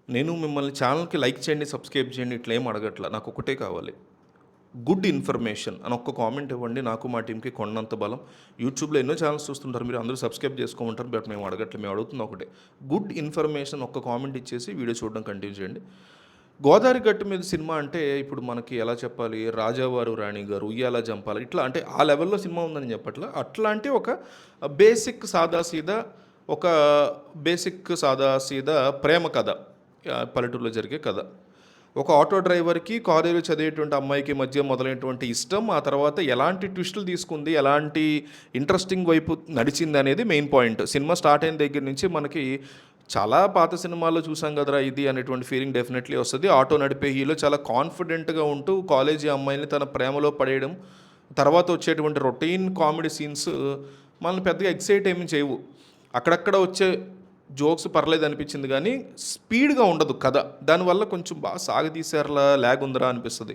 నేను మిమ్మల్ని ఛానల్‌కి లైక్ చేయండి, సబ్స్క్రైబ్ చేయండి ఇట్లా ఏం అడగట్ల. నాకు ఒకటే కావాలి. గుడ్ ఇన్ఫర్మేషన్ అని ఒక్క కామెంట్ ఇవ్వండి. నాకు మా టీమ్‌కి కొండంత బలం. యూట్యూబ్‌లో ఎన్నో ఛానల్స్ చూస్తుంటారు. మీరు అందరూ సబ్స్క్రైబ్ చేసుకోమంటారు. బట్ మేము అడగట్లే. మేము అడుగుతుంది ఒకటే. గుడ్ ఇన్ఫర్మేషన్ ఒక్క కామెంట్ ఇచ్చేసి వీడియో చూడడం కంటిన్యూ చేయండి. 'గోదారి గట్టు మీద' సినిమా అంటే ఇప్పుడు మనకి ఎలా చెప్పాలి, 'రాజావారు రాణిగారు', 'ఉయ్యాల జంపాల' ఇట్లా అంటే ఆ లెవెల్‌లో సినిమా ఉందని చెప్పట్లా. అట్లాంటి ఒక బేసిక్ సాదాసీదా ఒక బేసిక్ సాదాసీదా ప్రేమ కథ. పల్లెటూరులో జరిగే కథ. ఒక ఆటో డ్రైవర్‌కి, కాలేజీలో చదివేటువంటి అమ్మాయికి మధ్య మొదలైనటువంటి ఇష్టం, ఆ తర్వాత ఎలాంటి ట్విస్టులు తీసుకుంది, ఎలాంటి ఇంట్రెస్టింగ్ వైపు నడిచిందనేది మెయిన్ పాయింట్. సినిమా స్టార్ట్ అయిన దగ్గర నుంచి మనకి చాలా పాత సినిమాల్లో చూసాం కదరా ఇది అనేటువంటి ఫీలింగ్ డెఫినెట్లీ వస్తది. ఆటో నడిపే హీరో చాలా కాన్ఫిడెంట్‌గా ఉంటూ కాలేజీ అమ్మాయిని తన ప్రేమలో పడేయడం, తర్వాత వచ్చేటువంటి రొటీన్ కామెడీ సీన్స్ మనల్ని పెద్దగా ఎక్సైట్ ఏమి చేయవు. అక్కడక్కడ వచ్చే జోక్స్ పర్లేదు అనిపించింది కానీ స్పీడ్గా ఉండదు కథ. దానివల్ల కొంచెం బాగా సాగతీశారులా, ల్యాగ్ ఉందిరా అనిపిస్తుంది.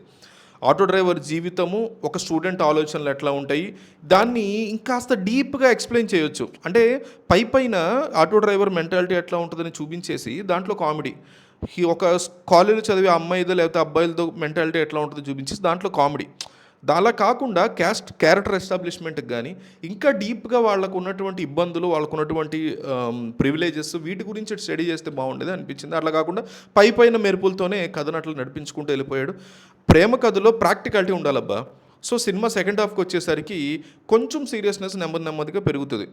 ఆటో డ్రైవర్ జీవితము, ఒక స్టూడెంట్ ఆలోచనలు ఎట్లా ఉంటాయి, దాన్ని ఇంకాస్త డీప్గా ఎక్స్ప్లెయిన్ చేయొచ్చు. అంటే పైన ఆటో డ్రైవర్ మెంటాలిటీ ఎట్లా ఉంటుందని చూపించేసి దాంట్లో కామెడీ, ఒక కాలేజీలో చదివే అమ్మాయిదో లేకపోతే అబ్బాయిలతో మెంటాలిటీ ఎట్లా ఉంటుందో చూపించేసి దాంట్లో కామెడీ. అలా కాకుండా క్యారెక్టర్ ఎస్టాబ్లిష్మెంట్కి కానీ ఇంకా డీప్గా వాళ్ళకు ఉన్నటువంటి ఇబ్బందులు, వాళ్ళకు ఉన్నటువంటి ప్రివిలేజెస్ వీటి గురించి స్టడీ చేస్తే బాగుండేది అనిపించింది. అట్లా కాకుండా పైన మెరుపులతోనే కథను అట్లా నడిపించుకుంటూ వెళ్ళిపోయాడు. ప్రేమ కథలో ప్రాక్టికాలిటీ ఉండాలబ్బా. సో సినిమా సెకండ్ హాఫ్కి వచ్చేసరికి కొంచెం సీరియస్నెస్ నెమ్మదిగా పెరుగుతుంది.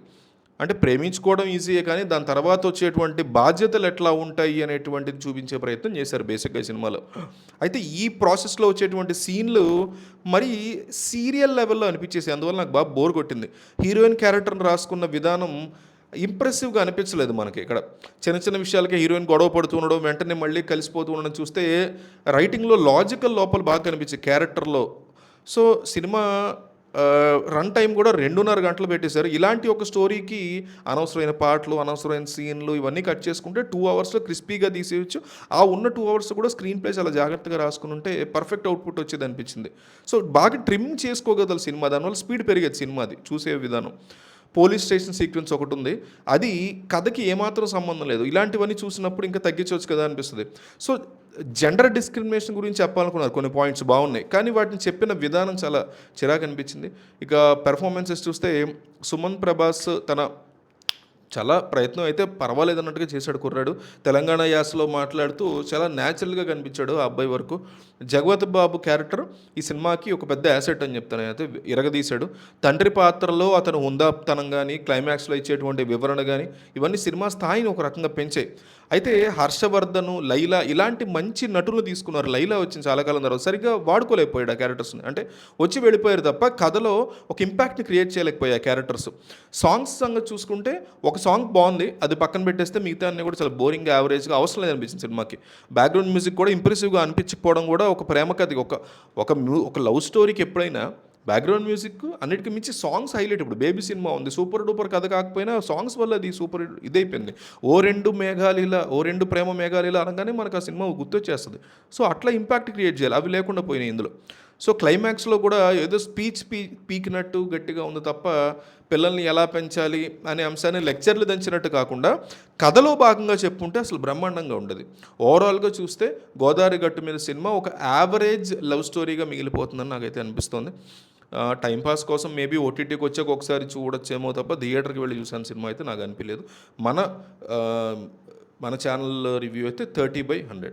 అంటే ప్రేమించుకోవడం ఈజీయే కానీ దాని తర్వాత వచ్చేటువంటి బాధ్యతలు ఎట్లా ఉంటాయి అనేటువంటిది చూపించే ప్రయత్నం చేశారు బేసిక్గా సినిమాలో. అయితే ఈ ప్రాసెస్లో వచ్చేటువంటి సీన్లు మరి సీరియల్ లెవెల్లో అనిపించేసి అందువల్ల నాకు బాగా బోర్ కొట్టింది. హీరోయిన్ క్యారెక్టర్ని రాసుకున్న విధానం ఇంప్రెసివ్గా అనిపించలేదు మనకి. ఇక్కడ చిన్న విషయాలకే హీరోయిన్ గొడవ పడుతూ ఉండడం, వెంటనే మళ్ళీ కలిసిపోతూ ఉండడం చూస్తే రైటింగ్లో లాజికల్ లోపల బాగా కనిపించే క్యారెక్టర్లో. సో సినిమా రన్ టైం కూడా 2.5 గంటలు పెట్టేశారు. ఇలాంటి ఒక స్టోరీకి అనవసరమైన పాటలు, అనవసరమైన సీన్లు ఇవన్నీ కట్ చేసుకుంటే 2 అవర్స్లో క్రిస్పీగా తీసేయచ్చు. ఆ ఉన్న 2 అవర్స్ కూడా స్క్రీన్ ప్లే చాలా జాగ్రత్తగా రాసుకుని ఉంటే పర్ఫెక్ట్ అవుట్పుట్ వచ్చేది అనిపించింది. సో బాగా ట్రిమ్ చేసుకోగలదు సినిమా. దానివల్ల స్పీడ్ పెరిగేది సినిమాది చూసే విధానం. పోలీస్ స్టేషన్ సీక్వెన్స్ ఒకటి ఉంది, అది కథకి ఏమాత్రం సంబంధం లేదు. ఇలాంటివన్నీ చూసినప్పుడు ఇంకా తగ్గించవచ్చు కదా అనిపిస్తుంది. సో జెండర్ డిస్క్రిమినేషన్ గురించి చెప్పాలనుకున్నారు, కొన్ని పాయింట్స్ బాగున్నాయి కానీ వాటిని చెప్పిన విధానం చాలా చిరాకు అనిపించింది. ఇక పెర్ఫార్మెన్సెస్ చూస్తే సుమన్ ప్రభాస్ తన చాలా ప్రయత్నం అయితే పర్వాలేదు అన్నట్టుగా చేశాడు కుర్రాడు. తెలంగాణ యాసలో మాట్లాడుతూ చాలా న్యాచురల్గా కనిపించాడు ఆ అబ్బాయి వరకు. జగపతి బాబు క్యారెక్టర్ ఈ సినిమాకి ఒక పెద్ద యాసెట్ అని చెప్తాను. అయితే ఇరగదీశాడు. తండ్రి పాత్రలో అతను హుందాతనం కానీ, క్లైమాక్స్లో ఇచ్చేటువంటి వివరణ కానీ ఇవన్నీ సినిమా స్థాయిని ఒక రకంగా పెంచాయి. అయితే హర్షవర్ధను, లైలా ఇలాంటి మంచి నటులు తీసుకున్నారు. లైలా వచ్చింది చాలా కాలం తర్వాత, సరిగ్గా వాడుకోలేకపోయాడు ఆ క్యారెక్టర్స్ని. అంటే వచ్చి వెళ్ళిపోయారు తప్ప కథలో ఒక ఇంపాక్ట్ని క్రియేట్ చేయలేకపోయాయి ఆ క్యారెక్టర్స్. సాంగ్స్ సంగతి చూసుకుంటే ఒక సాంగ్ బాగుంది, అది పక్కన పెట్టేస్తే మిగతా అన్నీ కూడా చాలా బోరింగ్, యావరేజ్గా అవసరం లేదు అనిపించింది సినిమాకి. బ్యాక్గ్రౌండ్ మ్యూజిక్ కూడా ఇంప్రెసివ్గా అనిపించకపోవడం కూడా ఒక ప్రేమ కథ, ఒక లవ్ స్టోరీకి ఎప్పుడైనా బ్యాక్గ్రౌండ్ మ్యూజిక్ అన్నిటికీ మించి సాంగ్స్ హైలైట్. ఇప్పుడు బేబీ సినిమా ఉంది, సూపర్ డూపర్ కథ కాకపోయినా సాంగ్స్ వల్ల అది సూపర్ ఇదైపోయింది. ఓ రెండు ప్రేమ మేఘాలీల అనగానే మనకు ఆ సినిమా గుర్తొచ్చేస్తుంది. సో అట్లా ఇంపాక్ట్ క్రియేట్ చేయాలి, అవి లేకుండా పోయినాయి ఇందులో. సో క్లైమాక్స్లో కూడా ఏదో స్పీచ్ పీకినట్టు గట్టిగా ఉంది తప్ప పిల్లల్ని ఎలా పెంచాలి అనే అంశాన్ని లెక్చర్లు దంచినట్టు కాకుండా కథలో భాగంగా చెప్పుంటే అసలు బ్రహ్మాండంగా ఉండదు. ఓవరాల్గా చూస్తే 'గోదారి గట్టు మీద' సినిమా ఒక యావరేజ్ లవ్ స్టోరీగా మిగిలిపోతుందని నాకైతే అనిపిస్తుంది. టైంపాస్ కోసం మేబీ ఓటీటీకి వచ్చాక ఒకసారి చూడొచ్చేమో తప్ప థియేటర్కి వెళ్ళి చూసాను సినిమా అయితే నాకు అనిపించలేదు. మన ఛానల్ రివ్యూ అయితే 30/100.